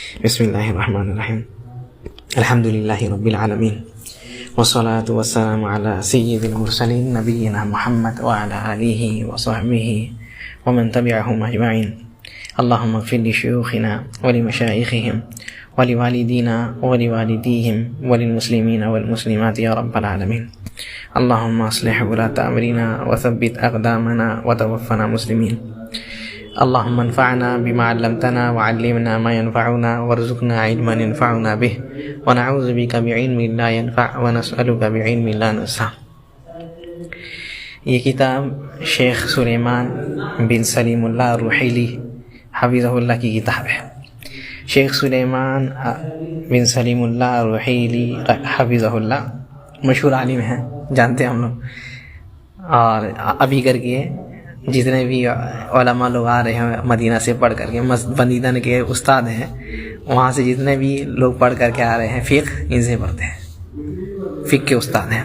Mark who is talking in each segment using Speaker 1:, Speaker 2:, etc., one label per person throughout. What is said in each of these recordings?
Speaker 1: بسم اللہ الرحمن الرحیم الحمد للہ رب العالمین والصلاة والسلام علی سید المرسلین نبینا محمد وعلی آلہ وصحبہ ومن تبعہم اجمعین اللہم اغفر لشیوخنا ولمشائخہم ولوالدینا ولوالدیہم وللمسلمین والمسلمات یا رب العالمین اللہم اصلح ولاة امرنا وثبت اقدامنا وتوفنا مسلمین اللهم انفعنا بما علمتنا وعلمنا ما ينفعنا وارزقنا علما ينفعنا به ونعوذ بك بعلم لا ينفع ونسألك بعلم لا ننفع۔ یہ کتاب شیخ سلیمان بن سلیم اللہ الرحیلی حفظہ اللہ کی کتاب ہے۔ شیخ سلیمان بن سلیم اللہ الرحیلی حفظہ اللہ مشہور عالم ہیں، جانتے ہیں ہم لوگ، اور ابھی کر کے جتنے بھی علماء لوگ آ رہے ہیں مدینہ سے پڑھ کر کے، بندیدن کے استاد ہیں، وہاں سے جتنے بھی لوگ پڑھ کر کے آ رہے ہیں فقہ ان سے پڑھتے ہیں، فقہ کے استاد ہیں،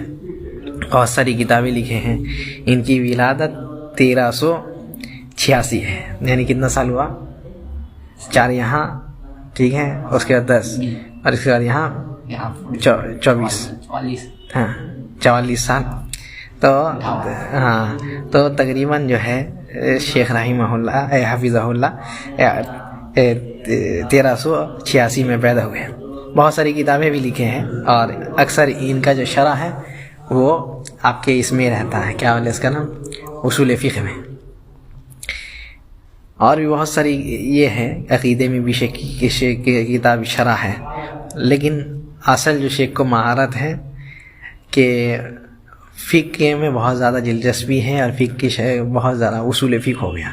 Speaker 1: بہت ساری کتابیں لکھے ہیں۔ ان کی ولادت 1386 ہے، یعنی کتنا سال ہوا؟ 4 یہاں، ٹھیک ہے، اس کے بعد 10 اور اس کے بعد یہاں 24، ہاں 44 سال۔ تو تقریباً جو ہے شیخ رحمہ اللہ حفظہ اللہ 1386 میں پیدا ہوئے ہیں۔ بہت ساری کتابیں بھی لکھے ہیں، اور اکثر ان کا جو شرح ہے وہ آپ کے اس میں رہتا ہے، کیا بولے اس کا نام، اصول فقہ میں، اور بھی بہت ساری یہ ہے، عقیدے میں بھی شیخ کی کتاب شرح ہے۔ لیکن اصل جو شیخ کو مہارت ہے کہ فقہ میں بہت زیادہ دلچسپی ہے، اور فقہ کی بہت زیادہ اصول فقہ ہو گیا،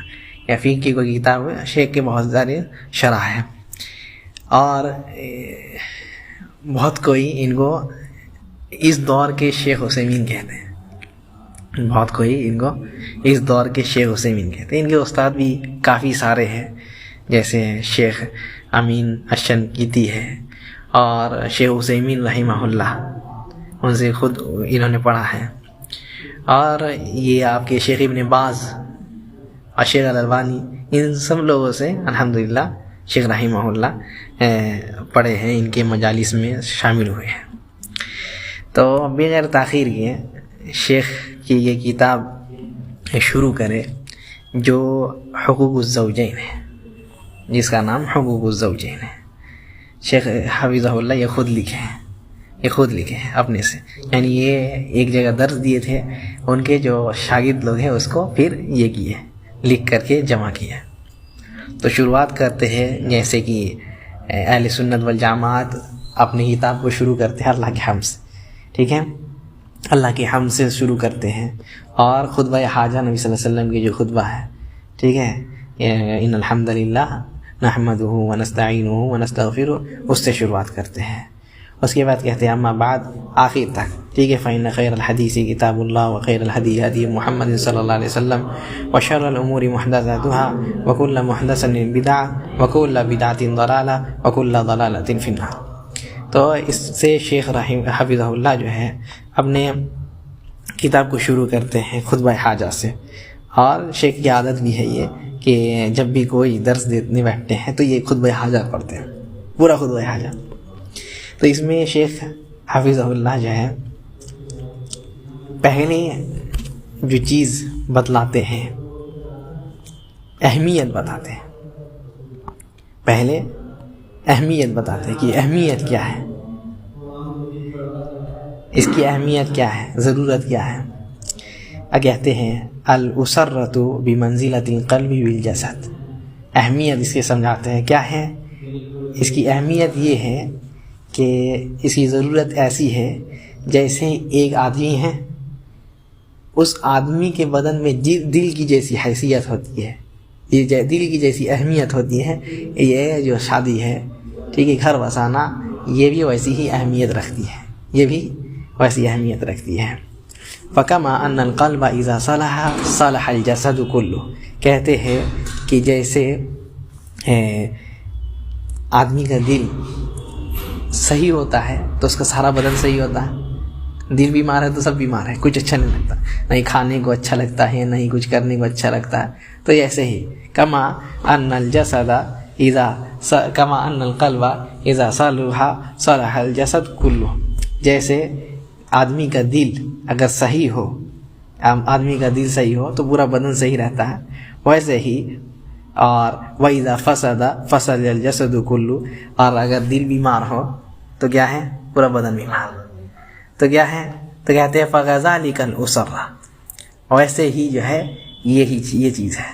Speaker 1: یا فقہ کی کوئی کتاب ہے شیخ کے بہت زیادہ شرح ہے، اور بہت کوئی ان کو اس دور کے شیخ عثیمین کہتے ہیں، بہت کوئی ان کو اس دور کے شیخ عثیمین کہتے ہیں۔ ان کے استاد بھی کافی سارے ہیں، جیسے شیخ امین الشنقیطی ہے، اور شیخ عثیمین رحمہ اللہ، ان سے خود انہوں نے پڑھا ہے، اور یہ آپ کے شیخ ابن باز اور شیخ الالبانی، ان سب لوگوں سے الحمدللہ شیخ رحمہ اللہ پڑھے ہیں، ان کے مجالس میں شامل ہوئے ہیں۔ تو بغیر تاخیر کے شیخ کی یہ کتاب شروع کرے جو حقوق الزوجین ہے، جس کا نام حقوق الزوجین ہے۔ شیخ حفظہ اللہ یہ خود لکھے ہیں اپنے سے، یعنی یہ ایک جگہ درس دیے تھے، ان کے جو شاگرد لوگ ہیں اس کو پھر یہ کیے، لکھ کر کے جمع کیا۔ تو شروعات کرتے ہیں جیسے کہ اہل سنت والجماعت اپنی کتاب کو شروع کرتے ہیں اللہ کے حمد سے، ٹھیک ہے، اللہ کے حمد سے شروع کرتے ہیں، اور خطبہ حاجہ نبی صلی اللہ علیہ وسلم کی جو خطبہ ہے، ٹھیک ہے، ان الحمد للہ نحمدہ ونستعینہ ونستغفرہ، اس سے شروعات کرتے ہیں۔ اس کے بعد کہتے ہیں اما بعد، آخر تک، ٹھیک ہے، فإن خیر الحدیث کتاب اللہ وخیر الہدی ہدی محمد صلی اللہ علیہ وسلم وشر الامور محدثاتها وکل محدثۃ بدعۃ وکل بدعۃ ضلالہ وکل ضلالۃ فی النار۔ تو اس سے شیخ حفظہ اللہ جو ہے اپنے کتاب کو شروع کرتے ہیں خطبہ حاجہ سے، اور شیخ کی عادت بھی ہے یہ کہ جب بھی کوئی درس دینے بیٹھتے ہیں تو یہ خطبہ حاجہ پڑھتے ہیں، پورا خطبہ حاجہ۔ تو اس میں شیخ حفظہ اللہ جو ہے پہلے جو چیز بتلاتے ہیں، اہمیت بتاتے ہیں، پہلے اہمیت بتاتے ہیں کہ اہمیت کیا ہے، اس کی اہمیت کیا ہے، ضرورت کیا ہے۔ کہتے ہیں الاسرۃ بمنزلۃ القلب والجسد، اہمیت اس کے سمجھاتے ہیں کیا ہے۔ اس کی اہمیت یہ ہے کہ اس کی ضرورت ایسی ہے جیسے ایک آدمی ہے، اس آدمی کے بدن میں دل کی جیسی حیثیت ہوتی ہے، یہ دل کی جیسی اہمیت ہوتی ہے، یہ جو شادی ہے، ٹھیک ہے، گھر بسانا، یہ بھی ویسی ہی اہمیت رکھتی ہے، یہ بھی ویسی اہمیت رکھتی ہے۔ فَكَمَا أَنَّ الْقَلْبَ إِذَا صَلَحَ صَلَحَ الْجَسَدُ كُلُّهُ، کہتے ہیں کہ جیسے آدمی کا دل صحیح ہوتا ہے تو اس کا سارا بدن صحیح ہوتا ہے، دل بیمار ہے تو سب بیمار ہے، کچھ اچھا نہیں لگتا، نہیں کھانے کو اچھا لگتا ہے، نہیں کچھ کرنے کو اچھا لگتا ہے۔ تو ایسے ہی کما ان الجسد کما ان القلب اذا صلح صلح الجسد کلہ، جیسے آدمی کا دل اگر صحیح ہو، آدمی کا دل صحیح ہو تو پورا بدن صحیح رہتا ہے، ویسے ہی اور وَإِذَا فَسَدَ فَسَدَ الْجَسَدُ كُلُّ، اور اگر دل بیمار ہو تو کیا ہے؟ پورا بدن بیمار، تو کیا ہے؟ تو کہتے ہیں فَغَذَلِكَ الْأُسَرَّ، ویسے ہی جو ہے یہ چیز ہے،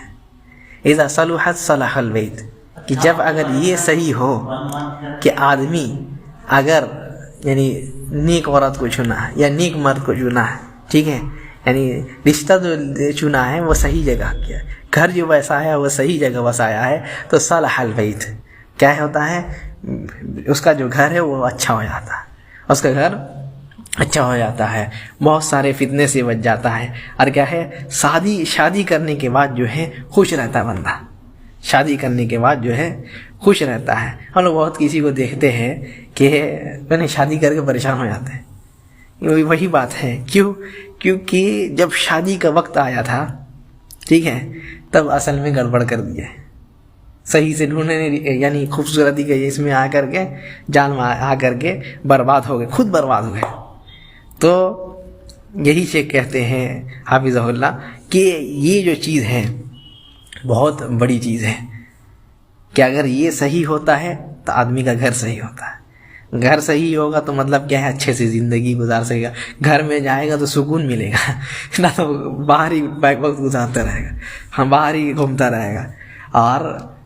Speaker 1: اذا صلحت صلح البیت، کہ جب اگر یہ صحیح ہو کہ آدمی اگر یعنی نیک عورت کو چنا ہے یا نیک مرد کو چنا ہے، ٹھیک ہے، یعنی رشتہ جو چنا ہے وہ صحیح جگہ کیا، گھر جو بسایا ہے وہ صحیح جگہ بسایا ہے، تو صلح البیت کیا ہوتا ہے؟ اس کا جو گھر ہے وہ اچھا ہو جاتا ہے، اس کا گھر اچھا ہو جاتا ہے، بہت سارے فتنے سے بچ جاتا ہے، اور کیا ہے؟ شادی کرنے کے بعد جو ہے خوش رہتا ہے بندہ، شادی کرنے کے بعد جو ہے خوش رہتا ہے۔ ہم لوگ بہت کسی کو دیکھتے ہیں کہ میں نے شادی کر کے پریشان ہو جاتے ہیں، وہی بات ہے، کیونکہ جب شادی کا وقت آیا تھا، ٹھیک ہے، تب اصل میں گڑبڑ کر دیا ہے، صحیح سے ڈھونڈنے، یعنی خوبصورتی کے اس میں آ کر کے جان میں آ کر کے برباد ہو گئے، خود برباد ہو گئے۔ تو یہی سے کہتے ہیں حافظہ اللہ کہ یہ جو چیز ہے بہت بڑی چیز ہے، کہ اگر یہ صحیح ہوتا ہے تو آدمی کا گھر صحیح ہوتا ہے، گھر صحیح ہوگا تو مطلب کیا ہے؟ اچھے سے زندگی گزار سکے گا، گھر میں جائے گا تو سکون ملے گا، نہ تو باہر ہی وقت گزارتا رہے گا، ہاں باہر ہی گھومتا رہے گا، اور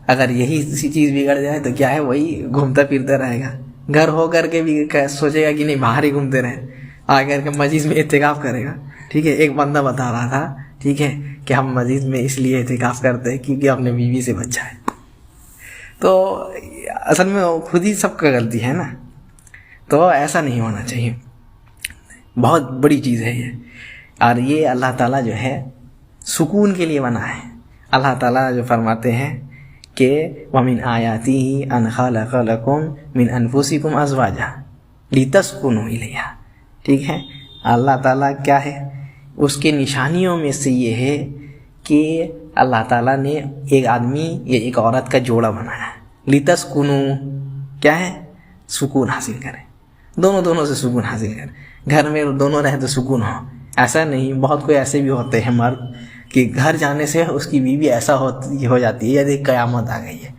Speaker 1: اگر یہی چیز بگڑ جائے تو کیا ہے؟ وہی گھومتا پھرتا رہے گا، گھر ہو کر کے بھی سوچے گا کہ نہیں باہر ہی گھومتے رہیں، آ کر کے مسجد میں اعتکاف کرے گا، ٹھیک ہے۔ ایک بندہ بتا رہا تھا، ٹھیک ہے، کہ ہم مسجد میں اس لیے اعتکاف کرتے ہیں کیونکہ اپنے بیوی سے بچا ہے، تو اصل میں خود ہی سب کا غلطی ہے نا، تو ایسا نہیں ہونا چاہیے، بہت بڑی چیز ہے یہ، اور یہ اللہ تعالیٰ جو ہے سکون کے لیے بنا ہے۔ اللہ تعالیٰ جو فرماتے ہیں کہ وَمِنْ آيَاتِهِ أَنْ خَلَقَ لَكُم مِنْ أَنفُسِكُمْ أَزْوَاجًا لِتَسْكُنُوا إِلَيْهَا، ٹھیک ہے، اللہ تعالیٰ کیا ہے؟ اس کے نشانیوں میں سے یہ ہے کہ اللہ تعالیٰ نے ایک آدمی یا ایک عورت کا جوڑا بنایا ہے، لِتَسْكُنُوا، کیا ہے؟ سکون حاصل کریں، دونوں سے سکون حاصل کریں، گھر میں دونوں رہیں تو سکون ہو۔ ایسا نہیں، بہت کوئی ایسے بھی ہوتے ہیں مرد کہ گھر جانے سے اس کی بیوی ایسا ہو جاتی ہے جیسے قیامت آ گئی ہے،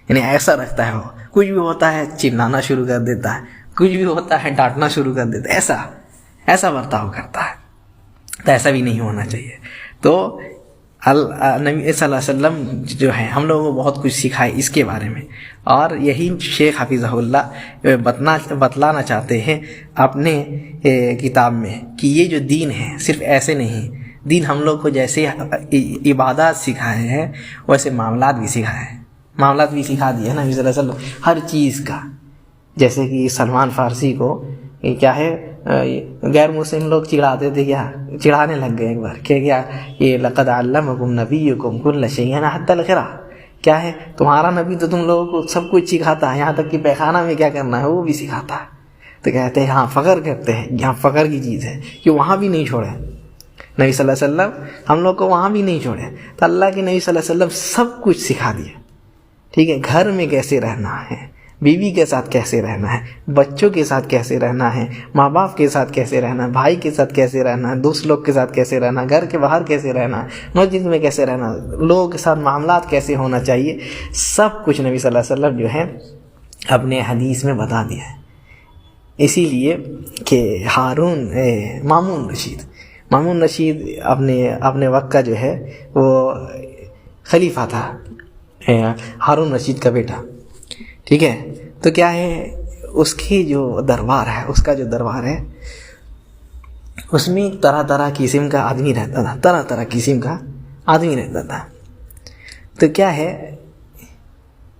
Speaker 1: یعنی ایسا رکھتا ہے، وہ کچھ بھی ہوتا ہے چلانا شروع کر دیتا ہے، کچھ بھی ہوتا ہے ڈانٹنا شروع کر دیتا ہے، ایسا برتاؤ کرتا ہے، تو ایسا بھی نہیں ہونا چاہیے۔ تو نبی صلی اللہ علیہ وسلم جو ہے ہم لوگوں کو بہت کچھ سکھائے اس کے بارے میں، اور یہی شیخ حفیظہ اللہ بتلانا چاہتے ہیں اپنے کتاب میں کہ یہ جو دین ہے صرف ایسے نہیں، دین ہم لوگ کو جیسے عبادات سکھائے ہیں ویسے معاملات بھی سکھائے ہیں، معاملات بھی سکھا دیے نبی صلی اللہ علیہ وسلم ہر چیز کا، جیسے کہ سلمان فارسی کو کیا ہے غیر مسلم لوگ چڑھاتے تھے، کیا چڑھانے لگ گئے ایک بار کہ کیا یہ لقد علمکم نبیکم کل شیء حتی القرا، کیا ہے تمہارا نبی تو تم لوگوں کو سب کچھ سکھاتا ہے، یہاں تک کہ پیخانہ میں کیا کرنا ہے وہ بھی سکھاتا ہے۔ تو کہتے ہیں ہاں فخر کرتے ہیں، یہاں فخر کی چیز ہے کہ وہاں بھی نہیں چھوڑے نبی صلی اللہ علیہ وسلم، ہم لوگ کو وہاں بھی نہیں چھوڑے، تو اللہ کے نبی صلی اللہ علیہ وسلم سب کچھ سکھا دیا، ٹھیک ہے، گھر میں کیسے رہنا ہے، بیوی کے ساتھ کیسے رہنا ہے، بچوں کے ساتھ کیسے رہنا ہے، ماں باپ کے ساتھ کیسے رہنا ہے، بھائی کے ساتھ کیسے رہنا ہے، دوست لوگ کے ساتھ کیسے رہنا ہے، گھر کے باہر کیسے رہنا ہے، مسجد میں کیسے رہنا ہے، لوگوں کے ساتھ معاملات کیسے ہونا چاہیے، سب کچھ نبی صلی اللہ علیہ وسلم جو ہے اپنے حدیث میں بتا دیا ہے۔ اسی لیے کہ مامون رشید اپنے وقت کا جو ہے وہ خلیفہ تھا، ہارون رشید کا بیٹا، ٹھیک ہے، تو کیا ہے اس کی جو دربار ہے، اس کا جو دربار ہے اس میں طرح قسم کا آدمی رہتا تھا، طرح قسم کا آدمی رہتا تھا۔ تو کیا ہے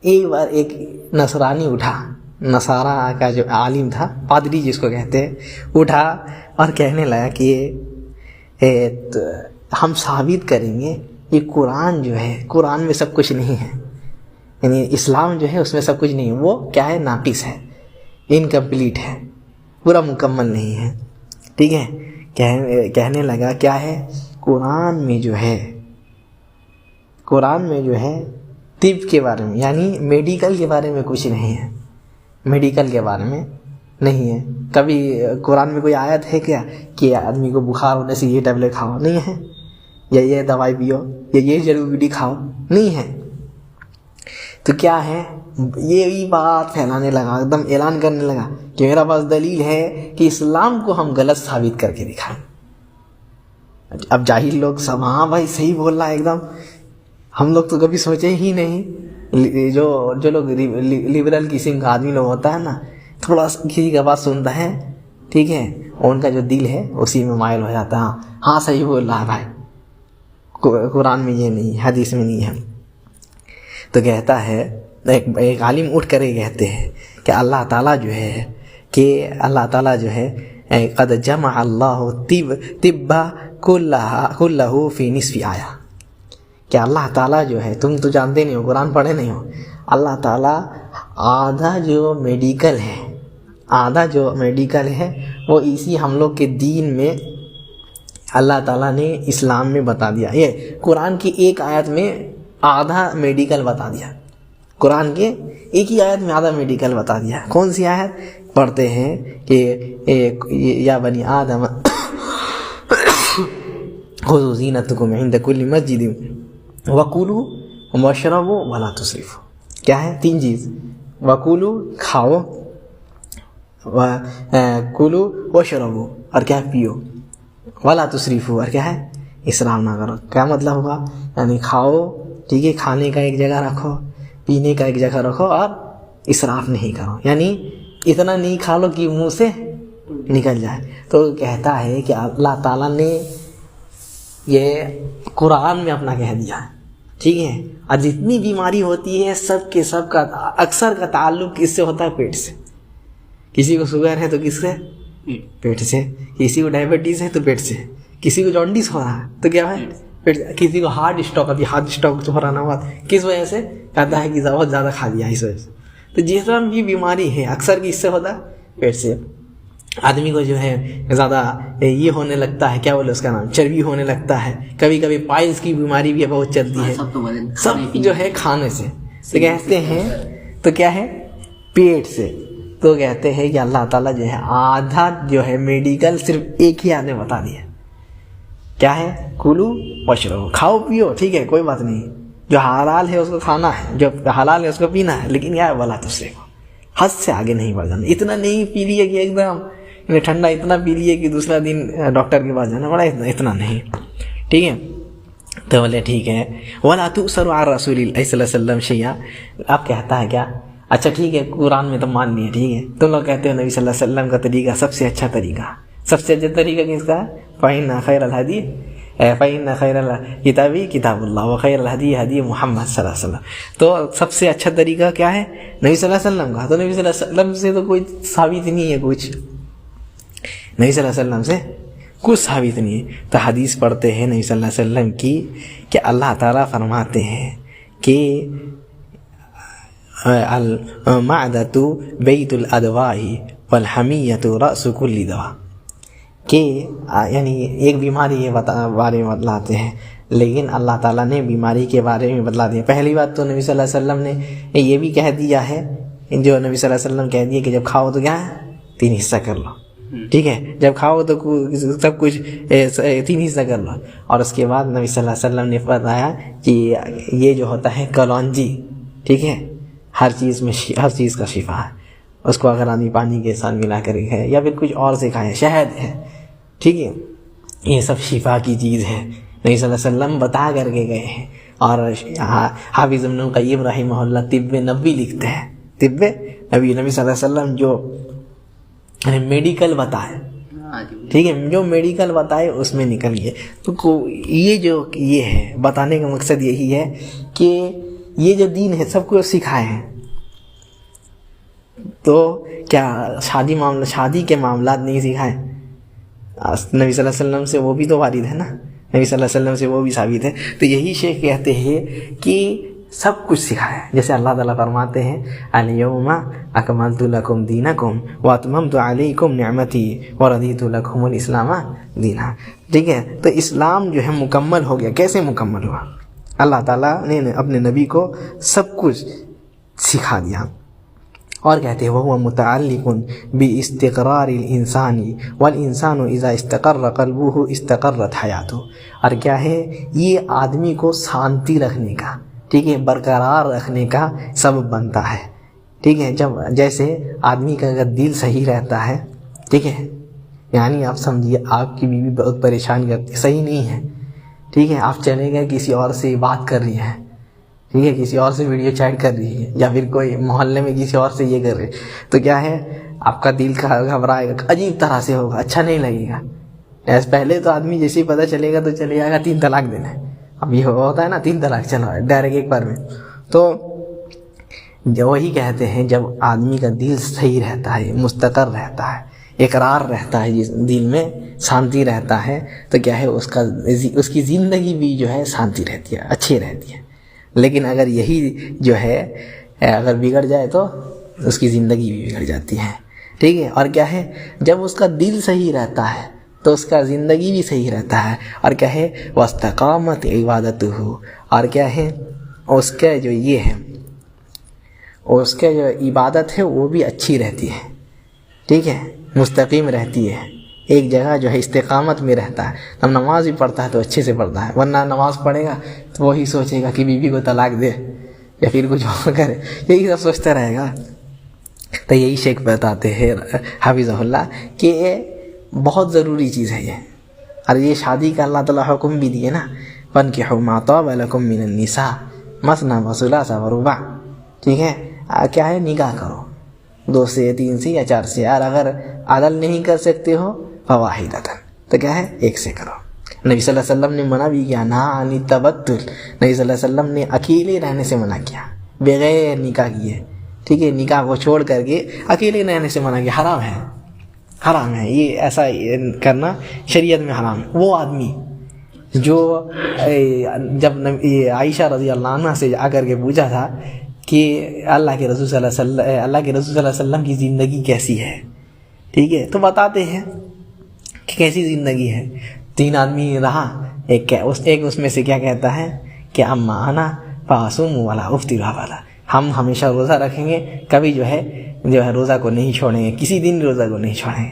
Speaker 1: ایک بار ایک نصرانی اٹھا، نصارہ کا جو عالم تھا، پادری جس کو کہتے ہیں، اٹھا اور کہنے لگا کہ ہم ثابت کریں گے یہ قرآن جو ہے، قرآن میں سب کچھ نہیں ہے، یعنی اسلام جو ہے اس میں سب کچھ نہیں ہے، وہ کیا ہے ناقص ہے، انکمپلیٹ ہے، پورا مکمل نہیں ہے، ٹھیک ہے۔ کہنے لگا کیا ہے قرآن میں جو ہے طب کے بارے میں، یعنی میڈیکل کے بارے میں کچھ نہیں ہے، میڈیکل کے بارے میں نہیں ہے. کبھی قرآن میں کوئی آیت ہے کیا کہ آدمی کو بخار ہونے سے یہ ٹیبلٹ کھاؤ؟ نہیں ہے. یا یہ دوائی پیو یا یہ جڑی بوٹی کھاؤ؟ نہیں ہے. تو کیا ہے، یہ بات پھیلانے لگا، ایک دم اعلان کرنے لگا کہ میرا پاس دلیل ہے کہ اسلام کو ہم غلط ثابت کر کے دکھائیں. اب جاہل لوگ سب ہاں بھائی صحیح بول رہا ہے ایک دم، ہم لوگ تو کبھی سوچے ہی نہیں. جو لوگ لبرل قسم کا آدمی لوگ ہوتا ہے نا، تھوڑا کسی کا بات سنتا ہے، ٹھیک ہے، ان کا جو دل ہے اسی میں مائل ہو جاتا ہے. ہاں صحیح بول رہا ہے بھائی، قرآن میں یہ نہیں، حدیث میں نہیں ہے. تو کہتا ہے ایک عالم اٹھ کر کہتے ہیں کہ اللہ تعالیٰ جو ہے قد جمع اللہ طب کلہ فی نصف آیا، کہ اللہ تعالیٰ جو ہے، تم تو جانتے نہیں ہو، قرآن پڑھے نہیں ہو، اللہ تعالیٰ آدھا جو میڈیکل ہے وہ اسی ہم لوگ کے دین میں اللہ تعالیٰ نے اسلام میں بتا دیا. یہ قرآن کی ایک آیت میں آدھا میڈیکل بتا دیا، قرآن کے ایک ہی آیت میں آدھا میڈیکل بتا دیا. کون سی آیت پڑھتے ہیں کہ یا بنی آدم خذوا زینتکم عند کل مسجد وکلوا واشربوا ولا تسرفوا. کیا ہے؟ 3 چیز، وکلوا کھاؤ، کلو واشربوا اور کیا پیو، ولا تسرفوا اور کیا ہے اسراف نہ کرو. کیا مطلب ہوگا؟ یعنی کھاؤ، ٹھیک ہے، کھانے کا ایک جگہ رکھو، پینے کا ایک جگہ رکھو، اور اسراف نہیں کرو، یعنی اتنا نہیں کھا لو کہ منہ سے نکل جائے. تو کہتا ہے کہ اللہ تعالیٰ نے یہ قرآن میں اپنا کہہ دیا ہے، ٹھیک ہے. اور جتنی بیماری ہوتی ہے سب کے سب کا اکثر کا تعلق کس سے ہوتا ہے؟ پیٹ سے. کسی کو شوگر ہے تو کس سے؟ پیٹ سے. کسی کو ڈائبٹیز ہے تو پیٹ سے. کسی کو جانڈس ہو رہا ہے تو کیا ہے؟ پیٹ سے. کسی کو ہارٹ اسٹروک، ابھی ہارٹ اسٹروک تو ہو رہا ہوا، کس وجہ سے؟ کہتا ہے کہ بہت زیادہ کھا لیا اس وجہ سے. تو جس طرح بھی بیماری ہے اکثر کس سے ہوتا ہے؟ پیٹ سے. آدمی کو جو ہے زیادہ یہ ہونے لگتا ہے، کیا بولے اس کا نام، چربی ہونے لگتا ہے. کبھی کبھی پائلس کی بیماری بھی بہت چلتی ہے، سب جو ہے کھانے سے. تو کہتے ہیں تو کیا ہے؟ پیٹ سے. تو کہتے ہیں کہ اللہ تعالیٰ جو ہے آدھا جو ہے میڈیکل صرف ایک ہی آدمی بتا دیا. کیا ہے؟ کلو واشربو، کھاؤ پیو، ٹھیک ہے، کوئی بات نہیں. جو حلال ہے اس کو کھانا ہے، جو حلال ہے اس کو پینا ہے، لیکن کیا ہے؟ ولا تسرفوا، حد سے آگے نہیں بڑھ جانا. اتنا نہیں پی لیے کہ ایک دم ٹھنڈا اتنا پی لیے کہ دوسرا دن ڈاکٹر کے پاس جانا پڑا، اتنا نہیں، ٹھیک ہے. تو بولے ٹھیک ہے. ولا تؤثر علی رسول اللہ صلی اللہ علیہ وسلم شیئا. اب کہتا ہے کیا؟ اچھا ٹھیک ہے، قرآن میں تو مان لیے، ٹھیک ہے، تم لوگ کہتے ہو نبی صلی اللہ علیہ وسلم کا طریقہ سب سے اچھا طریقہ، سب سے اچھا طریقہ کس کا ہے؟ فإن خیر الحدی فإن خیر الکتاب کتاب اللہ وخیر الحدی حدی محمد صلی اللہ علیہ وسلم. تو سب سے اچھا طریقہ کیا ہے؟ نبی صلی اللہ علیہ وسلم کا. تو نبی صلی اللہ علیہ وسلم سے تو کوئی ثابت نہیں ہے، کچھ نبی صلی اللہ علیہ وسلم سے کچھ ثابت نہیں ہے. تو حدیث پڑھتے ہیں نبی صلی اللہ علیہ وسلم کی کہ اللہ تعالیٰ فرماتے ہیں کہ المعدۃ بیت الادواء والحمیۃ رأس کل دواء، کہ یعنی ایک بیماری کے بارے میں بتلاتے ہیں، لیکن اللہ تعالیٰ نے بیماری کے بارے میں بتلا دیا. پہلی بات تو نبی صلی اللہ علیہ وسلم نے یہ بھی کہہ دیا ہے، جو نبی صلی اللہ علیہ وسلم کہہ دیا کہ جب کھاؤ تو کیا ہے؟ 3 حصہ کر لو، ٹھیک ہے، جب کھاؤ تو سب کچھ 3 حصہ کر لو. اور اس کے بعد نبی صلی اللہ علیہ وسلم نے بتایا کہ یہ جو ہوتا ہے کلونجی، ٹھیک ہے، ہر چیز کا شفا ہے. اس کو اگر آدمی پانی کے ساتھ ملا کر کھائے یا پھر کچھ اور سے کھائے، شہد ہے، ٹھیک ہے، یہ سب شفا کی چیز ہے. نبی صلی اللہ علیہ وسلم بتا کر کے گئے ہیں. اور حافظ ابن القیم رحمہ اللہ طب نبوی لکھتے ہیں، طب نبی صلی اللہ علیہ وسلم جو میڈیکل بتائے، ٹھیک ہے، جو میڈیکل بتائے اس میں نکل گئے. تو یہ جو یہ ہے بتانے کا مقصد یہی ہے کہ یہ جو دین ہے سب کو سکھائے ہیں. تو کیا شادی کے معاملات نہیں سکھائے؟ نبی صلی اللہ علیہ وسلم سے وہ بھی تو وارد ہے نا، نبی صلی اللہ علیہ وسلم سے وہ بھی ثابت ہے. تو یہی شیخ کہتے ہیں کہ سب کچھ سکھایا ہے. جیسے اللہ تعالیٰ فرماتے ہیں الیوم اکملت لکم دینکم واتممت علیکم نعمتی ورضیت لکم الاسلام دینا. ٹھیک ہے، تو اسلام جو ہے مکمل ہو گیا. کیسے مکمل ہوا؟ اللہ تعالیٰ نے اپنے نبی کو سب کچھ سکھا دیا. اور کہتے ہیں وَهُوَ مُتَعَلِّقٌ بِاسْتِقْرَارِ الْإِنسَانِ وَالْإِنسَانُ إِذَا اسْتَقَرَّ قَلْبُهُ اسْتَقَرَّتْ حَيَاتُهُ. اور کیا ہے یہ آدمی کو شانتی رکھنے کا, ٹھیک ہے, برقرار رکھنے کا سبب بنتا ہے. ٹھیک ہے, جب جیسے آدمی کا اگر دل صحیح رہتا ہے, ٹھیک ہے, یعنی آپ سمجھیے آپ کی بیوی بہت پریشان کرتی, صحیح نہیں ہے, ٹھیک ہے, آپ چلے گئے کسی اور سے بات کر رہی ہے, ٹھیک ہے, کسی اور سے ویڈیو چیٹ کر رہی ہے, یا پھر کوئی محلے میں کسی اور سے یہ کر رہی ہے, تو کیا ہے آپ کا دل کا گھبرائے گا, عجیب طرح سے ہوگا, اچھا نہیں لگے گا. ایسے پہلے تو آدمی جیسے ہی پتہ چلے گا تو چلے جائے گا 3 طلاق دینا. اب یہ ہوتا ہے نا 3 طلاق چلا ڈائریکٹ ایک بار میں. تو جو وہی کہتے ہیں جب آدمی کا دل صحیح رہتا ہے, مستقر رہتا ہے, اقرار رہتا ہے, جس دل میں شانتی رہتا ہے, تو کیا ہے اس کی زندگی بھی جو ہے شانتی رہتی ہے, اچھی رہتی ہے. لیکن اگر یہی جو ہے اگر بگڑ جائے تو اس کی زندگی بھی بگڑ جاتی ہے. ٹھیک ہے, اور کیا ہے جب اس کا دل صحیح رہتا ہے تو اس کا زندگی بھی صحیح رہتا ہے. اور کیا ہے واستقامت عبادتہ, اور کیا ہے اس کا جو یہ ہے اس کا جو عبادت ہے وہ بھی اچھی رہتی ہے. ٹھیک ہے, مستقیم رہتی ہے, ایک جگہ جو ہے استقامت میں رہتا ہے. اب نماز بھی پڑھتا ہے تو اچھے سے پڑھتا ہے, ورنہ نماز پڑھے گا تو وہی سوچے گا کہ بیوی کو طلاق دے یا پھر کچھ اور کرے, یہی سب سوچتا رہے گا. تو یہی شیخ بتاتے ہیں حفظہ اللہ کہ یہ بہت ضروری چیز ہے یہ. اور یہ شادی کا اللہ تعالیٰ حکم بھی دیے نا, فَانْكِحُوا مَا طَابَ لَكُم مِّنَ النِّسَاءِ مَثْنَىٰ وَثُلَاثَ وَرُبَاعَ. ٹھیک ہے, کیا ہے نکاح کرو 2 سے 3 سے یا 4 سے, اور اگر عدل نہیں کر سکتے ہو فواحدۃ, تو کیا ہے 1 سے کرو. نبی صلی اللہ علیہ وسلم نے منع بھی کیا, نہا عن التبتل, نبی صلی اللہ علیہ وسلم نے اکیلے رہنے سے منع کیا بغیر نکاح کیے. ٹھیک ہے, نکاح کو چھوڑ کر کے اکیلے رہنے سے منع کیا, حرام ہے, حرام ہے یہ ایسا کرنا شریعت میں حرام ہے. وہ آدمی جو جب عائشہ رضی اللہ عنہ سے آ کر کے پوچھا تھا کہ اللہ کے رسول صلی اللہ علیہ وسلم کی زندگی کیسی ہے, ٹھیک ہے, تو بتاتے ہیں کہ کیسی زندگی ہے. 3 آدمی رہا, ایک اس میں سے کیا کہتا ہے کہ اما انا فاصوم ولا افطر ابدا, ہم ہمیشہ روزہ رکھیں گے, کبھی جو ہے روزہ کو نہیں چھوڑیں گے, کسی دن روزہ کو نہیں چھوڑیں گے.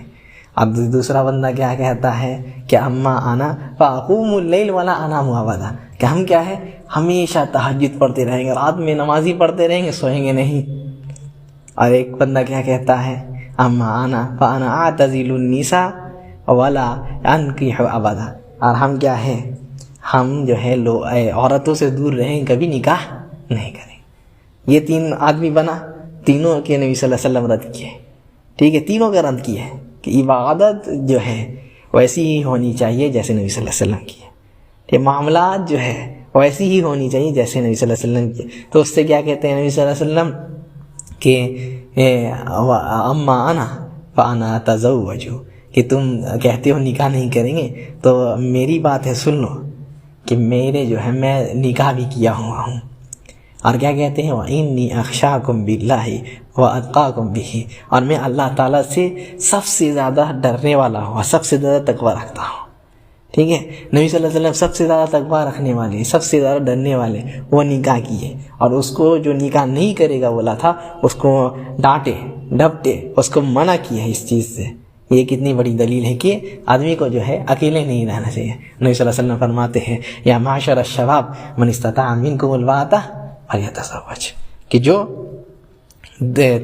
Speaker 1: اب دوسرا بندہ کیا کہتا ہے کہ اما انا فاقوم اللیل ولا انام ابدا, کہ ہم کیا ہے ہمیشہ تہجد پڑھتے رہیں گے, رات میں نمازی پڑھتے رہیں گے, سوئیں گے نہیں. اور ایک بندہ کیا کہتا ہے اما انا فانا اعتزل النساء ولا انکح ابدا, اور ہم کیا ہے ہم جو ہے عورتوں سے دور رہیں, کبھی نکاح نہیں کریں. یہ 3 آدمی بنا, تینوں کے نبی صلی اللہ علیہ وسلم رد کیے. ٹھیک ہے, تینوں کا رد کیا ہے کہ عبادت جو ہے ویسی ہی ہونی چاہیے جیسے نبی صلی اللہ علیہ وسلم کی ہے. یہ معاملات جو ہے ویسی ہی ہونی چاہیے جیسے نبی صلی اللہ علیہ وسلم کی. تو اس سے کیا کہتے ہیں نبی صلی اللہ علیہ وسلم کہ اما انا فانا اتزوج, کہ تم کہتے ہو نکاح نہیں کریں گے, تو میری بات ہے سن لو کہ میرے جو ہے میں نکاح بھی کیا ہوا ہوں. اور کیا کہتے ہیں وَإِنِّي أَخْشَاكُمْ بِاللَّهِ وَأَتْقَاكُمْ بِهِ, اور میں اللہ تعالیٰ سے سب سے زیادہ ڈرنے والا ہوں, سب سے زیادہ تقویٰ رکھتا ہوں. ٹھیک ہے, نبی صلی اللہ علیہ وسلم سب سے زیادہ تقویٰ رکھنے والے, سب سے زیادہ ڈرنے والے, وہ نکاح کیے. اور اس کو جو نکاح نہیں کرے گا بولا تھا اس کو ڈانٹے ڈپٹے, اس کو منع کیا ہے اس چیز سے. یہ کتنی بڑی دلیل ہے کہ آدمی کو جو ہے اکیلے نہیں رہنا چاہیے. نبی صلی اللہ علیہ وسلم فرماتے ہیں یا معاشر الشباب من استطاع منکم الباءۃ فلیتزوج, کہ جو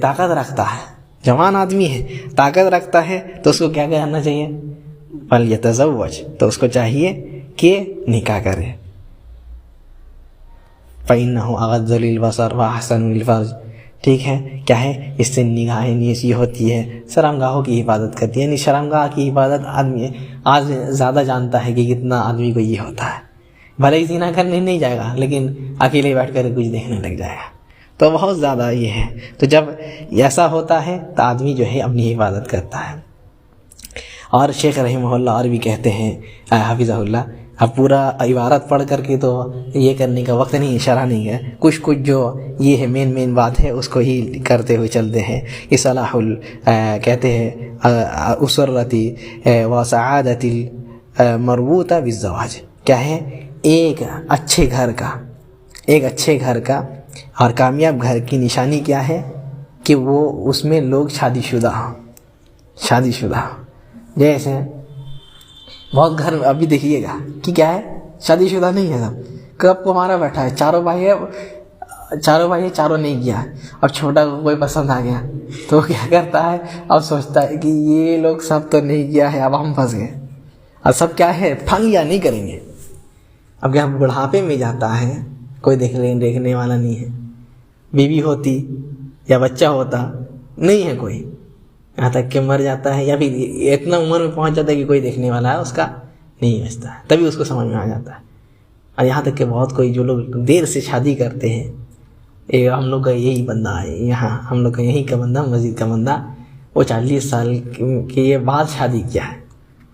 Speaker 1: طاقت رکھتا ہے, جوان آدمی ہے, طاقت رکھتا ہے, تو اس کو کیا کرنا چاہیے فلیتزوج, تو اس کو چاہیے کہ نکاح کرے. فإنه أغض للبصر وأحسن للفرج, ٹھیک ہے, کیا ہے اس سے نگاہیں نیسی ہوتی ہے, شرمگاہوں کی حفاظت کرتی ہے. یعنی شرمگاہ کی حفاظت آدمی آج زیادہ جانتا ہے کہ کتنا آدمی کو یہ ہوتا ہے. بھلے ہی زنا کرنے نہیں جائے گا لیکن اکیلے بیٹھ کر کچھ دیکھنے لگ جائے گا, تو بہت زیادہ یہ ہے. تو جب ایسا ہوتا ہے تو آدمی جو ہے اپنی حفاظت کرتا ہے. اور شیخ رحمہ اللہ اور بھی کہتے ہیں حفظہ اللہ, اب پورا عبارت پڑھ کر کے تو یہ کرنے کا وقت نہیں, شرح نہیں ہے, کچھ جو یہ ہے مین بات ہے اس کو ہی کرتے ہوئے چلتے ہیں. اصلاح کہتے ہیں اسرتی و سعادت المربوطہ بالزواج, کیا ہے ایک اچھے گھر کا ایک اچھے گھر کا اور کامیاب گھر کی نشانی کیا ہے کہ وہ اس میں لوگ شادی شدہ ہوں. جیسے بہت گھر ابھی دیکھیے گا کہ کیا ہے، شادی شدہ نہیں ہے سب، کب کو ہمارا بیٹھا ہے، چاروں بھائی ہے، چاروں نہیں کیا. اب چھوٹا کو کوئی پسند آ گیا تو کیا کرتا ہے، اب سوچتا ہے کہ یہ لوگ سب تو نہیں کیا ہے، اب ہم پھنس گئے. اور سب کیا ہے، پھنگ یا نہیں کریں گے. اب کیا بڑھاپے میں جاتا ہے، کوئی دیکھنے والا نہیں ہے، بیوی ہوتی یا بچہ ہوتا نہیں ہے کوئی، یہاں تک کہ مر جاتا ہے یا پھر اتنا عمر میں پہنچ جاتا ہے کہ کوئی دیکھنے والا ہے اس کا نہیں بچتا ہے، تبھی اس کو سمجھ میں آ جاتا ہے. اور یہاں تک کہ بہت کوئی جو لوگ دیر سے شادی کرتے ہیں، ہم لوگ کا یہی بندہ ہے، یہاں ہم لوگ کا یہی کا بندہ، مسجد کا بندہ، وہ 40 سال کے بعد شادی کیا ہے،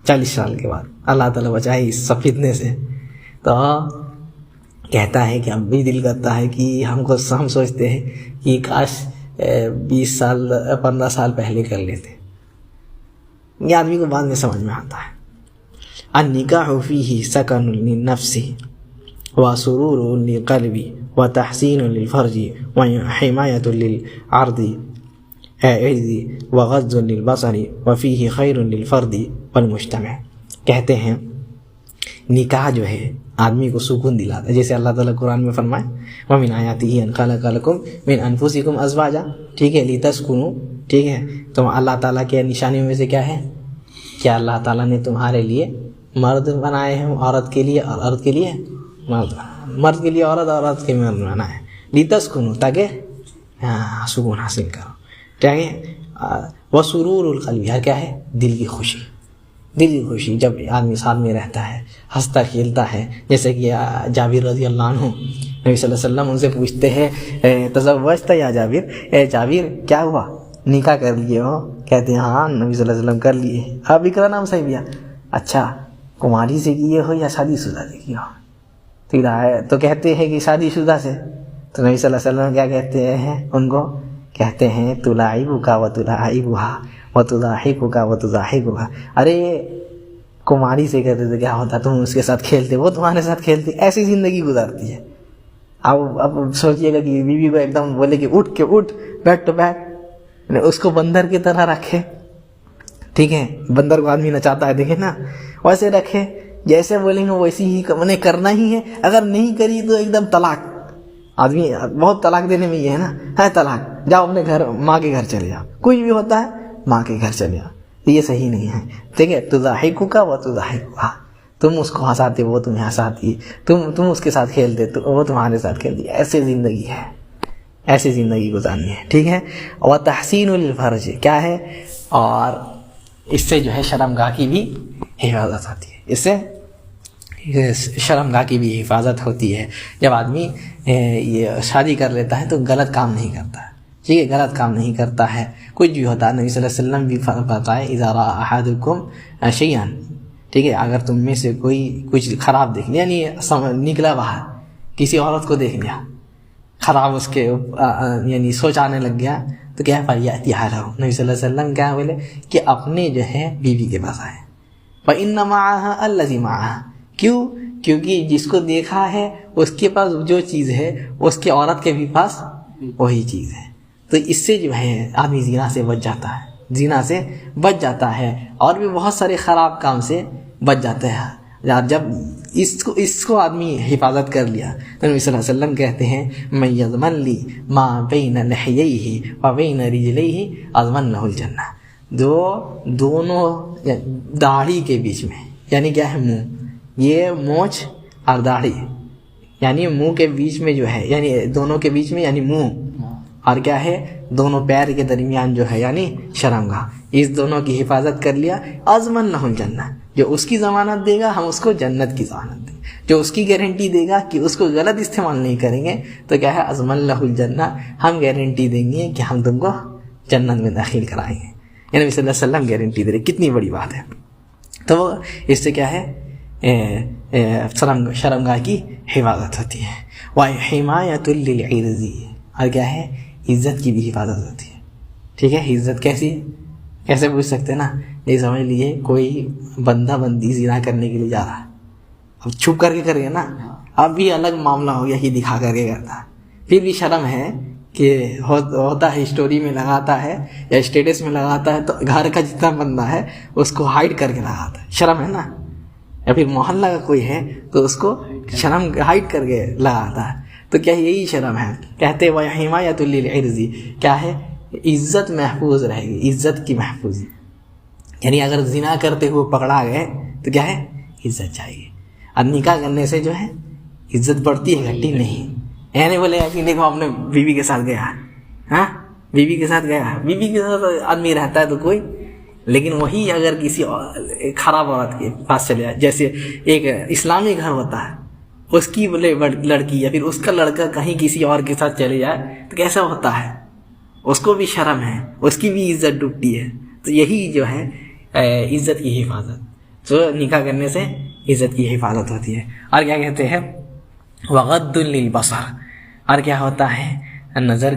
Speaker 1: 40 سال کے بعد. اللہ تعالیٰ بچائے اس سب فتنے سے. تو کہتا ہے کہ اب بھی دل کرتا ہے کہ ہم سوچتے ہیں کہ کاش 20 سال 15 سال پہلے کر لیتے. یہ آدمی کو بعد میں سمجھ میں آتا ہے. النکاح فیہ سکن للنفس وسرور للقلب وتحسین للفرج وحمایۃ للعرض وغض للبصر وفیہ خیر للفرد والمجتمع. کہتے ہیں نکاح جو ہے آدمی کو سکون دلاتا ہے، جیسے اللہ تعالیٰ قرآن میں فرمائے وَمِنْ آیَاتِهِ أَنْ خَلَقَ لَكُم مِنْ أَنفُسِكُمْ أَزْوَاجًا، ٹھیک ہے، لِتَسْكُنُوا، ٹھیک ہے. تو اللہ تعالیٰ کے نشانیوں میں سے کیا ہے، کیا اللہ تعالیٰ نے تمہارے لیے مرد بنائے ہیں عورت کے لیے، اور عورت کے لیے مرد کے لیے عورت، اور عورت کے مرد بنائے ہیں لِتَسْكُنُوا، تاکہ سکون حاصل کرو. ٹھیک ہے. وَسُرُورُ الْقَلْبِ، یار کیا ہے، دل کی خوشی جب آدمی ساتھ میں رہتا ہے، ہنستا کھیلتا ہے. جیسے کہ جابر رضی اللہ عنہ، نبی صلی اللہ علیہ وسلم ان سے پوچھتے ہیں تزوجت یا جابر، اے جابر کیا ہوا، نکاح کر لیے ہو؟ کہتے ہیں ہاں نبی صلی اللہ علیہ وسلم کر لیے. اب اقرا نام صحیح بیا، اچھا کماری سے کیے ہو یا شادی شدہ سے کیے ہو؟ تو کہتے ہیں کہ شادی شدہ سے. تو نبی صلی اللہ علیہ وسلم کیا کہتے ہیں ان کو، کہتے ہیں تلاعبک وتلاعبھا وتضاحکک وتضاحکھا. ارے کماری سے کہتے تو کیا ہوتا، تم اس کے ساتھ کھیلتے، وہ تمہارے ساتھ کھیلتے، ایسی زندگی گزارتی ہے. اب سوچئے گا کہ بیوی کو ایک دم بولے کہ اٹھ بیٹھ تو بیٹھ، اس کو بندر کی طرح رکھے. ٹھیک ہے، بندر کو آدمی نچاتا ہے دیکھیں نا، ویسے رکھے، جیسے بولیں گے ویسی ہی انہیں کرنا ہی ہے. اگر نہیں کری تو ایک دم طلاق. آدمی بہت طلاق دینے میں یہ ہے نا، ہے طلاق، جاؤ اپنے گھر، ماں کے گھر چلے جاؤ. کوئی بھی ہوتا ہے ماں کے گھر چلے جاؤ، یہ صحیح نہیں ہے. ٹھیک ہے، تضاحکک وتضاحکھا، تم اس کو ہنساتے وہ تمہیں ہنساتی، تم اس کے ساتھ کھیلتے وہ تمہارے ساتھ کھیلتی. ایسے زندگی ہے، ایسی زندگی گزارنی ہے. ٹھیک ہے. وتحسین للفرج کیا ہے، اور اس سے جو ہے شرمگاہ کی بھی حفاظت ہوتی ہے. اس سے شرمگاہ کی بھی حفاظت ہوتی ہے. جب آدمی یہ شادی کر لیتا ہے تو غلط کام نہیں کرتا ہے. ٹھیک ہے، غلط کام نہیں کرتا ہے، کچھ بھی ہوتا ہے. نبی صلی اللہ علیہ وسلم بھی بتائے اذا رأى احدکم شیئا، ٹھیک ہے، اگر تم میں سے کوئی کچھ خراب دیکھ لیا، یعنی نکلا باہر کسی عورت کو دیکھ لیا خراب، اس کے یعنی سوچ آنے لگ گیا، تو کیا فَلْيَأْتِ أَهْلَهُ. نبی صلی اللہ علیہ وسلم کیا بولے کہ اپنے جو ہے بیوی کے پاس آئے. فَإِنَّ مَعَهَا الَّذِي مَعَهَا، کیونکہ جس کو دیکھا ہے اس کے پاس جو چیز ہے اس کے عورت کے بھی پاس وہی چیز ہے. تو اس سے جو ہے آدمی زنا سے بچ جاتا ہے، اور بھی بہت سارے خراب کام سے بچ جاتا ہے. جب اس کو آدمی حفاظت کر لیا تو نبی صلی اللہ علیہ وسلم کہتے ہیں من یضمن لی ما بین لحییہ و بین رجلیہ اضمن لہ الجنہ. دونوں داڑھی کے بیچ میں، یعنی کیا ہے، منہ، یہ مونچھ اور داڑھی، یعنی منہ کے بیچ میں جو ہے، یعنی دونوں کے بیچ میں، یعنی منہ، اور کیا ہے دونوں پیر کے درمیان جو ہے یعنی شرمگاہ، اس دونوں کی حفاظت کر لیا. اضمن لہ الجنہ، جو اس کی ضمانت دے گا ہم اس کو جنت کی ضمانت دیں گے، جو اس کی گارنٹی دے گا کہ اس کو غلط استعمال نہیں کریں گے تو کیا ہے اضمن لہ الجنہ، ہم گارنٹی دیں گے کہ ہم تم کو جنت میں داخل کرائیں گے. یعنی نبی صلی اللہ علیہ وسلم گارنٹی دے رہے، کتنی بڑی بات ہے. تو اس سے کیا ہے شرمگاہ کی حفاظت ہوتی ہے. وحمایۃ للعرض، اور کیا ہے عزت کی بھی حفاظت ہوتی ہے. ٹھیک ہے، عزت کیسے پوچھ سکتے ہیں نا، یہ سمجھ لیجیے کوئی بندہ بندی زنا کرنے کے لیے جا رہا ہے، اب چھپ کر کے کرے نا، اب بھی الگ معاملہ ہو گیا کہ دکھا کر کے کرتا ہے. پھر بھی شرم ہے کہ ہوتا ہے اسٹوری میں لگاتا ہے یا اسٹیٹس میں لگاتا ہے تو گھر کا جتنا بندہ ہے اس کو ہائڈ کر کے لگاتا ہے. شرم ہے نا. یا پھر محلہ کا کوئی ہے تو اس کو شرم ہائڈ کر کے لگاتا ہے. تو کیا یہی شرم ہے؟ کہتے وہ حمایت للعرض، کیا ہے؟ عزت محفوظ رہے گی، عزت کی محفوظی. یعنی اگر زنا کرتے ہوئے پکڑا گئے تو کیا ہے؟ عزت چاہیے. اور نکاح کرنے سے جو ہے عزت بڑھتی ہے، گھٹتی نہیں. یعنی بولے کہ دیکھو اپنے بیوی کے ساتھ گیا، ہاں بیوی کے ساتھ گیا، بیوی کے ساتھ آدمی رہتا ہے تو کوئی، لیکن وہی اگر کسی خراب عورت کے پاس چلے جائے، جیسے ایک اسلامی گھر ہوتا ہے، اس کی بولے لڑکی یا پھر اس کا لڑکا کہیں کسی اور کے ساتھ چلے جائے تو کیسا ہوتا ہے؟ اس کو بھی شرم ہے، اس کی بھی عزت ڈوبتی ہے. تو یہی جو ہے عزت کی حفاظت، تو نکاح کرنے سے عزت کی حفاظت ہوتی ہے. اور کیا کہتے ہیں؟ وغض للبصر، اور کیا ہوتا ہے؟ نظر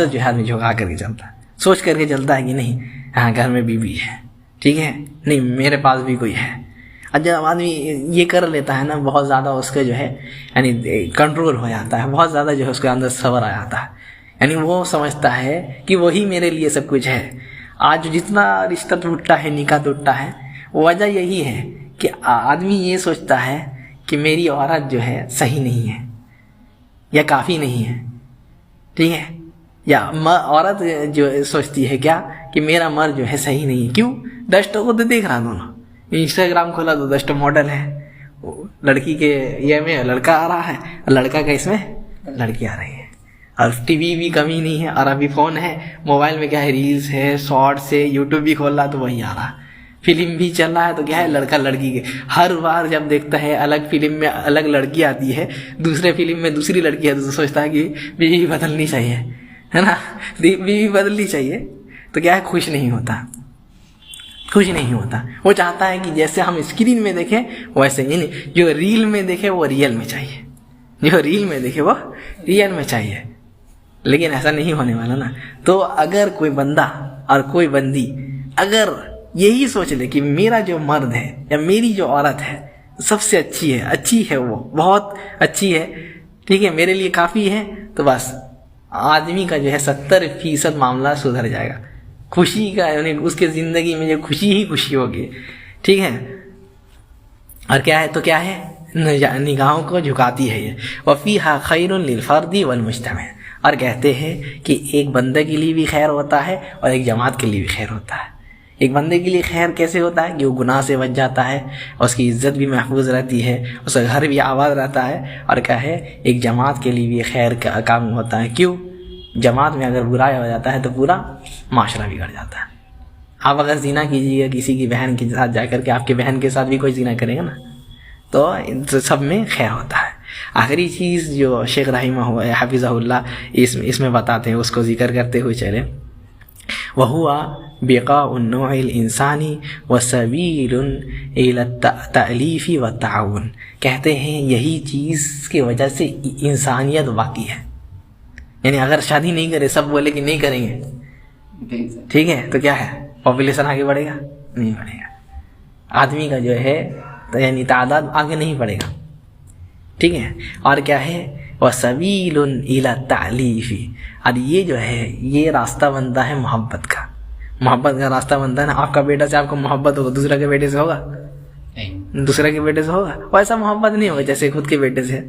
Speaker 1: جو ہے آدمی جھکا کر کے چلتا ہے، سوچ کر کے چلتا ہے کہ نہیں ہاں گھر میں بیوی ہے، ٹھیک ہے، نہیں میرے پاس بھی کوئی ہے. اور جب آدمی یہ کر لیتا ہے نا، بہت زیادہ اس کے جو ہے یعنی کنٹرول ہو جاتا ہے، بہت زیادہ جو ہے اس کے اندر صبر آ جاتا ہے. یعنی وہ سمجھتا ہے کہ وہی میرے لیے سب کچھ ہے. آج جتنا رشتہ ٹوٹتا ہے، نکاح ٹوٹتا ہے، وجہ یہی ہے کہ آدمی یہ سوچتا ہے کہ میری عورت جو ہے صحیح نہیں ہے یا کافی نہیں ہے، ٹھیک ہے. یا عورت جو سوچتی ہے کیا کہ میرا مرد جو ہے صحیح نہیں ہے. کیوں؟ 10 کو تو دیکھ رہا دونوں، انسٹاگرام کھولا تو 10 ماڈل ہے، لڑکی کے یہ میں لڑکا آ رہا ہے، لڑکا کا اس میں لڑکی آ رہی ہے. اور ٹی وی بھی کمی نہیں ہے، اور ابھی فون ہے، موبائل میں کیا ہے ریلز ہے، شارٹس ہے، یوٹیوب بھی کھول رہا تو وہی آ رہا ہے. فلم بھی چل رہا ہے تو کیا ہے لڑکا لڑکی کے. ہر بار جب دیکھتا ہے الگ فلم میں الگ لڑکی آتی ہے، دوسرے فلم میں دوسری لڑکی آتی ہے، تو سوچتا ہے کہ بیوی بدلنی چاہیے، ہے نا، بیوی بدلنی چاہیے. تو کیا ہے خوش نہیں ہوتا، خوش نہیں ہوتا. وہ چاہتا ہے کہ جیسے ہم اسکرین میں دیکھیں ویسے، یعنی جو ریل میں دیکھے وہ ریئل میں چاہیے، جو ریل میں دیکھے وہ ریئل میں چاہیے. لیکن ایسا نہیں ہونے والا نا. تو اگر کوئی بندہ اور کوئی بندی اگر یہی سوچ لے کہ میرا جو مرد ہے یا میری جو عورت ہے سب سے اچھی ہے، وہ بہت اچھی ہے، ٹھیک ہے، میرے لیے کافی ہے، تو بس آدمی کا جو ہے 70% معاملہ سدھر جائے گا. خوشی کا یعنی اس کے زندگی میں جو خوشی ہی خوشی ہوگی، ٹھیک ہے. اور کیا ہے تو کیا ہے؟ نگاہوں کو جھکاتی ہے یہ. وفیہا خیر للفرد والمجتمع، اور کہتے ہیں کہ ایک بندے کے لیے بھی خیر ہوتا ہے اور ایک جماعت کے لیے بھی خیر ہوتا ہے. ایک بندے کے لیے خیر کیسے ہوتا ہے کہ وہ گناہ سے بچ جاتا ہے، اس کی عزت بھی محفوظ رہتی ہے، اس کا گھر بھی آباد رہتا ہے. اور کیا ہے ایک جماعت کے لیے بھی خیر کا کام ہوتا ہے. کیوں؟ جماعت میں اگر برائی ہو جاتا ہے تو پورا معاشرہ بگڑ جاتا ہے. آپ اگر زنا کیجیے گا کسی کی بہن کے ساتھ جا کر کے، آپ کے بہن کے ساتھ بھی کوئی زنا کرے گا نا، تو سب میں خیر ہوتا ہے. آخری چیز جو شیخ رحمہ حفظہ اللہ اس میں بتاتے ہیں، اس کو ذکر کرتے ہوئے چلے، وَهُوَ بِقَاءُ النَّوْعِ الْإِنسَانِ وَسَبِيلٌ إِلَى التَّأْلِيفِ وَالتَّعَاوُنِ. کہتے ہیں یہی چیز کی وجہ سے انسانیت باقی ہے. یعنی اگر شادی نہیں کرے، سب بولے کہ نہیں کریں گے، ٹھیک ہے، تو کیا ہے پاپولیشن آگے بڑھے گا؟ نہیں بڑھے گا. آدمی کا جو ہے یعنی تعداد آگے نہیں بڑھے گا، ٹھیک ہے. اور کیا ہے وَسَبِيلٌ إِلَى التَّعْلِيفِ، اور یہ جو ہے یہ راستہ بنتا ہے محبت کا. محبت کا راستہ بنتا ہے نا. آپ کا بیٹا سے آپ کو محبت ہوگا، دوسرے کے بیٹے سے ہوگا؟ دوسرے کے بیٹے سے ہوگا؟ ویسا محبت نہیں ہوگا جیسے خود کے بیٹے سے،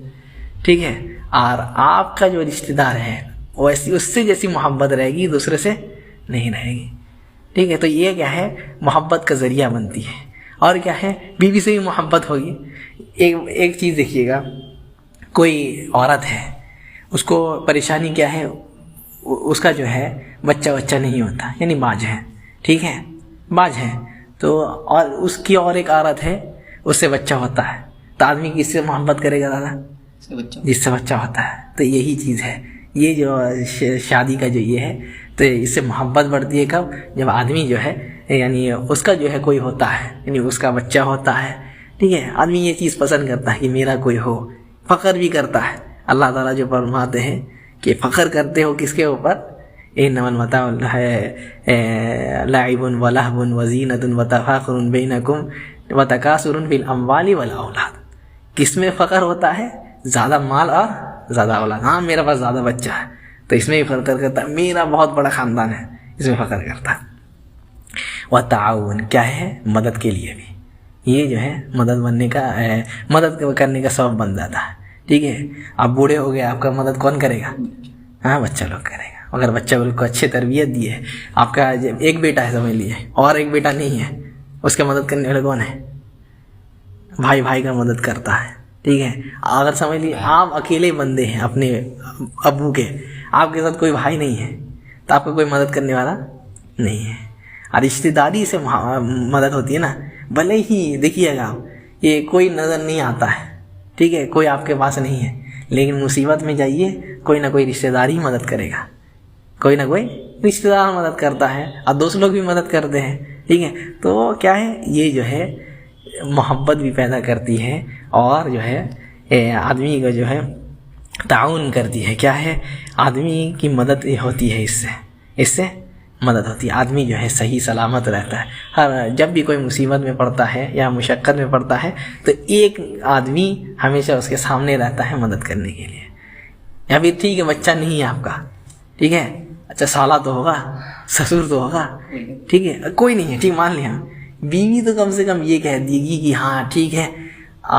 Speaker 1: ٹھیک ہے. اور آپ کا جو رشتہ دار ہے ویسی اس سے جیسی محبت رہے گی، دوسرے سے نہیں رہے گی، ٹھیک ہے. تو یہ کیا ہے محبت کا ذریعہ بنتی ہے. اور کیا ہے بیوی سے بھی محبت ہوگی. ایک چیز دیکھیے گا، کوئی عورت ہے، اس کو پریشانی کیا ہے، اس کا جو ہے بچہ نہیں ہوتا، یعنی باج ہے، ٹھیک ہے، باج ہے. تو اور اس کی اور ایک عورت ہے، اس سے بچہ ہوتا ہے، تو آدمی کس سے محبت کرے گا دادا؟ جس سے بچہ ہوتا ہے. تو یہی چیز ہے، یہ جو شادی کا جو یہ ہے، تو اس سے محبت بڑھتی ہے کب؟ جب آدمی جو ہے یعنی اس کا جو ہے کوئی ہوتا ہے، یعنی اس کا بچہ ہوتا ہے، ٹھیک ہے. آدمی یہ چیز پسند کرتا ہے کہ میرا کوئی ہو، فخر بھی کرتا ہے. اللہ تعالیٰ جو فرماتے ہیں کہ فخر کرتے ہو کس کے اوپر؟ انما المتاع لعب ولهو وزینۃ وتفاخر بینکم وتکاثر فی الاموال والاولاد. کس میں فخر ہوتا ہے؟ زیادہ مال اور زیادہ اولاد. ہاں میرے پاس زیادہ بچہ ہے تو اس میں بھی فخر کرتا ہے, میرا بہت بڑا خاندان ہے, اس میں فخر کرتا ہے. وتعاون کیا ہے؟ مدد کے لیے بھی. یہ جو ہے مدد کرنے کا سبب بن جاتا ہے. ٹھیک ہے, آپ بوڑھے ہو گئے, آپ کا مدد کون کرے گا؟ ہاں بچہ لوگ کرے گا. اگر بچہ کو اچھی تربیت دی ہے, آپ کا ایک بیٹا ہے سمجھ لیجیے, اور ایک بیٹا نہیں ہے, اس کا مدد کرنے والے کون ہے؟ بھائی بھائی کا مدد کرتا ہے. ٹھیک ہے, اگر سمجھ لیجیے آپ اکیلے بندے ہیں اپنے ابو کے, آپ کے ساتھ کوئی بھائی نہیں ہے, تو آپ کو کوئی مدد کرنے والا نہیں ہے. اور رشتہ داری سے مدد ہوتی ہے نا, بھلے ہی دیکھیے گا یہ کوئی نظر نہیں آتا ہے, ٹھیک ہے, کوئی آپ کے پاس نہیں ہے, لیکن مصیبت میں جائیے کوئی نہ کوئی رشتہ دار ہی مدد کرے گا, کوئی نہ کوئی رشتہ دار مدد کرتا ہے, اور دوست لوگ بھی مدد کرتے ہیں. ٹھیک ہے, تو کیا ہے, یہ جو ہے محبت بھی پیدا کرتی ہے, اور جو ہے آدمی کو جو ہے تعاون کرتی ہے. کیا ہے, آدمی کی مدد ہوتی ہے, اس سے مدد ہوتی ہے. آدمی جو ہے صحیح سلامت رہتا ہے. ہر جب بھی کوئی مصیبت میں پڑتا ہے یا مشقت میں پڑتا ہے تو ایک آدمی ہمیشہ اس کے سامنے رہتا ہے مدد کرنے کے لیے. یا پھر ٹھیک ہے بچہ نہیں ہے آپ کا, ٹھیک ہے, اچھا سالہ تو ہوگا, سسر تو ہوگا, ٹھیک ہے, کوئی نہیں ہے, ٹھیک مان لیا, بیوی تو کم سے کم یہ کہہ دے گی کہ ہاں ٹھیک ہے,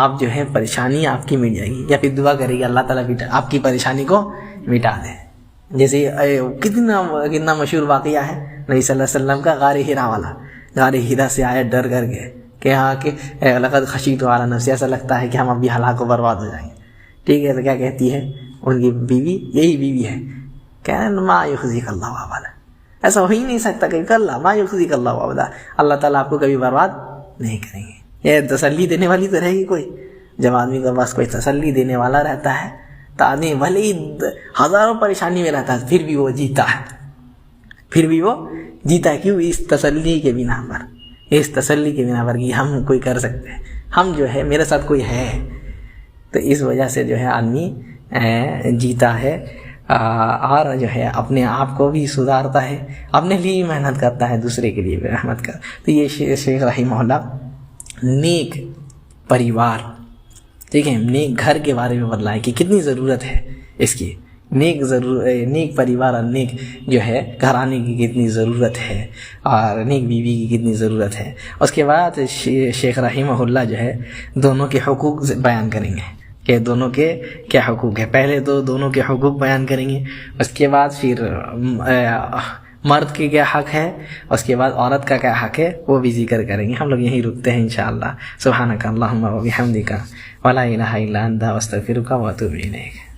Speaker 1: آپ جو ہے پریشانی آپ کی مٹ جائے گی, یا پھر دعا کرے گی اللہ تعالیٰ آپ کی پریشانی کو مٹا دے. جیسے کتنا مشہور واقعہ ہے نبی صلی اللہ علیہ وسلم کا, غار ہرا والا. غار ہرا سے آیا ڈر کر کے کہ ہاں کہ لقد خشیت علی نفسی, ایسا لگتا ہے کہ ہم ابھی ہلاک و برباد ہو جائیں گے. ٹھیک ہے, تو کیا کہتی ہے ان کی بیوی, یہی بیوی ہے, کہہ رہے ہیں ما یخزیک اللہ ابدا, ایسا ہو ہی نہیں سکتا کبھی, کر اللہ ما یخزیک اللہ ابدا, اللہ تعالیٰ آپ کو کبھی برباد نہیں کریں گے. یہ تسلی دینے والی تو رہے گی کوئی. جب آدمی کے پاس کوئی تسلی دینے والا رہتا ہے تو آدمی بھلے ہی ہزاروں پریشانی میں رہتا ہے پھر بھی وہ جیتا ہے, کیوں؟ اس تسلی کے بنا پر کہ ہم کوئی کر سکتے ہیں, ہم جو ہے میرے ساتھ کوئی ہے, تو اس وجہ سے جو ہے آدمی جیتا ہے, اور جو ہے اپنے آپ کو بھی سدھارتا ہے, اپنے لیے محنت کرتا ہے, دوسرے کے لیے بھی محنت کرتا. تو یہ شیخ رحمہ اللہ نیک پریوار, ٹھیک ہے, نیک گھر کے بارے میں بتلایا کہ کتنی ضرورت ہے اس کی, نیک پریوار اور نیک جو ہے گھرانے کی کتنی ضرورت ہے, اور نیک بیوی کی کتنی ضرورت ہے. اس کے بعد شیخ رحمہ اللہ جو ہے دونوں کے حقوق بیان کریں گے کہ دونوں کے کیا حقوق ہے. پہلے تو دونوں کے حقوق بیان کریں گے, اس کے بعد پھر مرد کے کیا حق ہے, اس کے بعد عورت کا کیا حق ہے, وہ بھی ذکر کریں گے. ہم لوگ یہیں رکتے ہیں انشاءاللہ. سبحانک اللہم و بحمدک ولا الہ الا انت استغفرک و اتوب الیک.